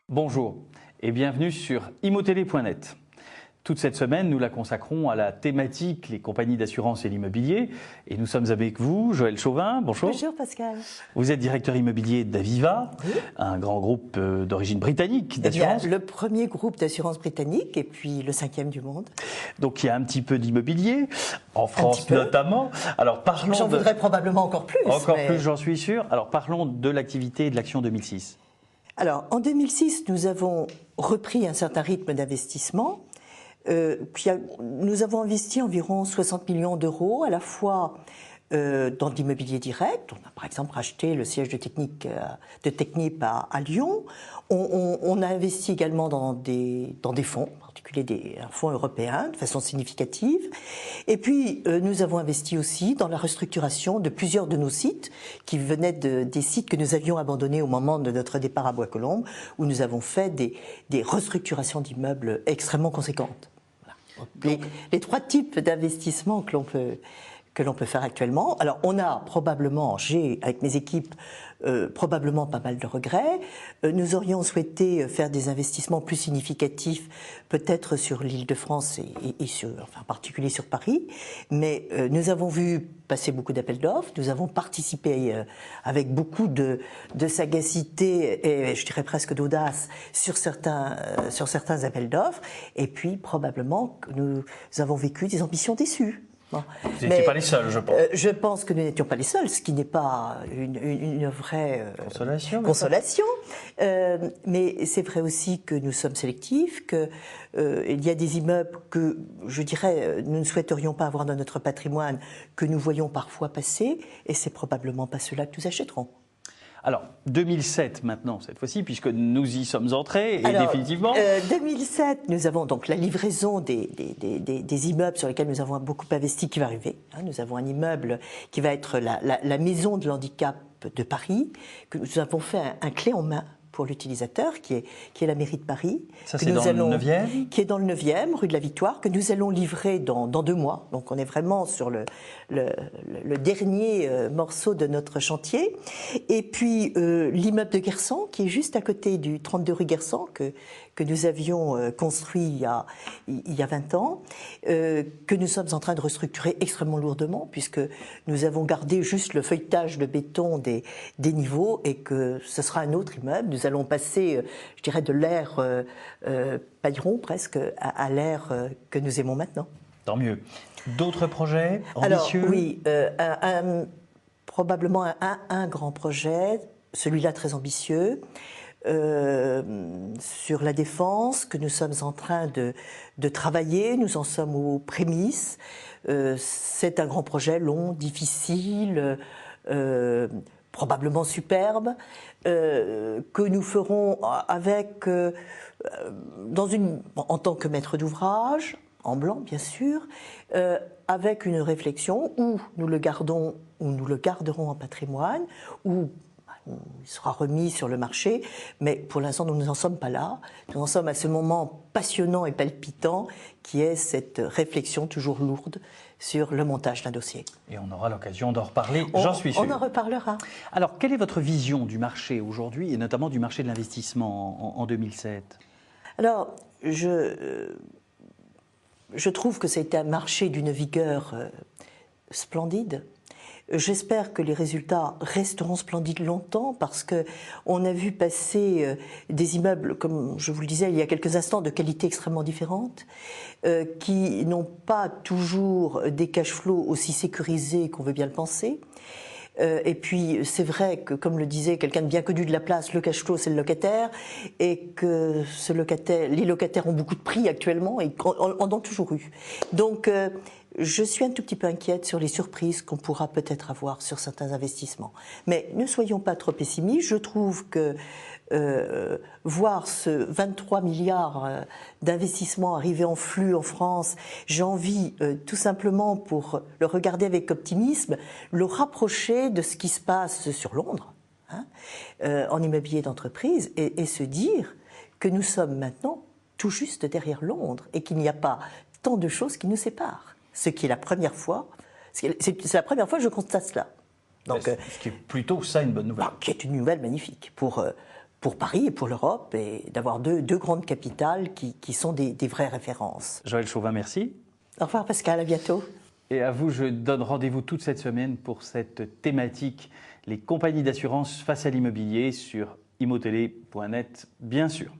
Bonjour et bienvenue sur imotélé.net. Toute cette semaine, nous la consacrons à la thématique les compagnies d'assurance et l'immobilier. Et nous sommes avec vous, Joëlle Chauvin. Bonjour. Bonjour Pascal. Vous êtes directeur immobilier d'Aviva, oui, un grand groupe d'origine britannique d'assurance. Le premier groupe d'assurance britannique et puis le 5e du monde. Donc il y a un petit peu d'immobilier, en France notamment. Alors parlons. J'en voudrais probablement encore plus. Encore plus, j'en suis sûr. Alors parlons de l'activité et de l'Action 2006. Alors en 2006, nous avons repris un certain rythme d'investissement. Nous avons investi environ 60 millions d'euros, à la fois dans de l'immobilier direct. On a par exemple racheté le siège de Technip à Lyon. On a investi également dans des fonds, en particulier un fonds européen, de façon significative. Et puis, nous avons investi aussi dans la restructuration de plusieurs de nos sites, qui venaient des sites que nous avions abandonnés au moment de notre départ à Bois-Colombes, où nous avons fait des restructurations d'immeubles extrêmement conséquentes. Voilà. Les trois types d'investissements que l'on peut faire actuellement. Alors, on a probablement, avec mes équipes, probablement pas mal de regrets. Nous aurions souhaité faire des investissements plus significatifs, peut-être sur l'Île-de-France et en particulier sur Paris. Mais nous avons vu passer beaucoup d'appels d'offres. Nous avons participé avec beaucoup de sagacité et je dirais presque d'audace sur certains appels d'offres. Et puis, probablement, que nous avons vécu des ambitions déçues. Bon. Vous n'étiez pas les seuls, je pense. Je pense que nous n'étions pas les seuls, ce qui n'est pas une vraie consolation. Mais c'est vrai aussi que nous sommes sélectifs, qu'il y a des immeubles que, je dirais, nous ne souhaiterions pas avoir dans notre patrimoine, que nous voyons parfois passer, et c'est probablement pas ceux-là que nous achèterons. Alors, 2007 maintenant, cette fois-ci, puisque nous y sommes entrés, et définitivement... 2007, nous avons donc la livraison des immeubles sur lesquels nous avons beaucoup investi qui va arriver. Nous avons un immeuble qui va être la maison de l'handicap de Paris, que nous avons fait un clé en main pour l'utilisateur, qui est la mairie de Paris. Ça, c'est dans le 9e ? Qui est dans le 9e, rue de la Victoire, que nous allons livrer dans 2 mois. Donc on est vraiment sur le dernier morceau de notre chantier. Et puis l'immeuble de Guersan, qui est juste à côté du 32 rue Guersan, que nous avions construit il y a 20 ans, que nous sommes en train de restructurer extrêmement lourdement, puisque nous avons gardé juste le feuilletage de béton des niveaux, et que ce sera un autre immeuble. Nous allons passer, je dirais, de l'ère Pailleron presque à l'ère que nous aimons maintenant. Tant mieux. D'autres projets ambitieux ? Alors oui, probablement un grand projet, celui-là très ambitieux, sur la défense, que nous sommes en train de travailler. Nous en sommes aux prémices. C'est un grand projet long, difficile, probablement superbe, que nous ferons avec, en tant que maître d'ouvrage, en blanc bien sûr, avec une réflexion où nous le gardons, où nous le garderons en patrimoine, où il sera remis sur le marché, mais pour l'instant nous n'en sommes pas là. Nous en sommes à ce moment passionnant et palpitant qui est cette réflexion toujours lourde sur le montage d'un dossier. Et on aura l'occasion d'en reparler, j'en suis sûr. On en reparlera. Alors, quelle est votre vision du marché aujourd'hui, et notamment du marché de l'investissement en 2007 ? Alors, je trouve que ça a été un marché d'une vigueur splendide. J'espère que les résultats resteront splendides longtemps, parce qu'on a vu passer des immeubles, comme je vous le disais il y a quelques instants, de qualité extrêmement différente, qui n'ont pas toujours des cash flows aussi sécurisés qu'on veut bien le penser. Et puis c'est vrai que, comme le disait quelqu'un de bien connu de la place, le cash flow c'est le locataire, et que les locataires ont beaucoup de prix actuellement et en ont toujours eu. Donc je suis un tout petit peu inquiète sur les surprises qu'on pourra peut-être avoir sur certains investissements. Mais ne soyons pas trop pessimistes. Je trouve que voir ce 23 milliards d'investissements arriver en flux en France, j'ai envie tout simplement, pour le regarder avec optimisme, le rapprocher de ce qui se passe sur Londres, en immobilier d'entreprise, et se dire que nous sommes maintenant tout juste derrière Londres et qu'il n'y a pas tant de choses qui nous séparent. Ce qui est la première fois C'est la première fois que je constate cela. Donc, ce qui est plutôt ça une bonne nouvelle. Qui est une nouvelle magnifique pour Paris et pour l'Europe, et d'avoir deux grandes capitales qui sont des vraies références. Joëlle Chauvin, merci. Au revoir Pascal, à bientôt. Et à vous, je donne rendez-vous toute cette semaine pour cette thématique, les compagnies d'assurance face à l'immobilier sur imotélé.net, bien sûr.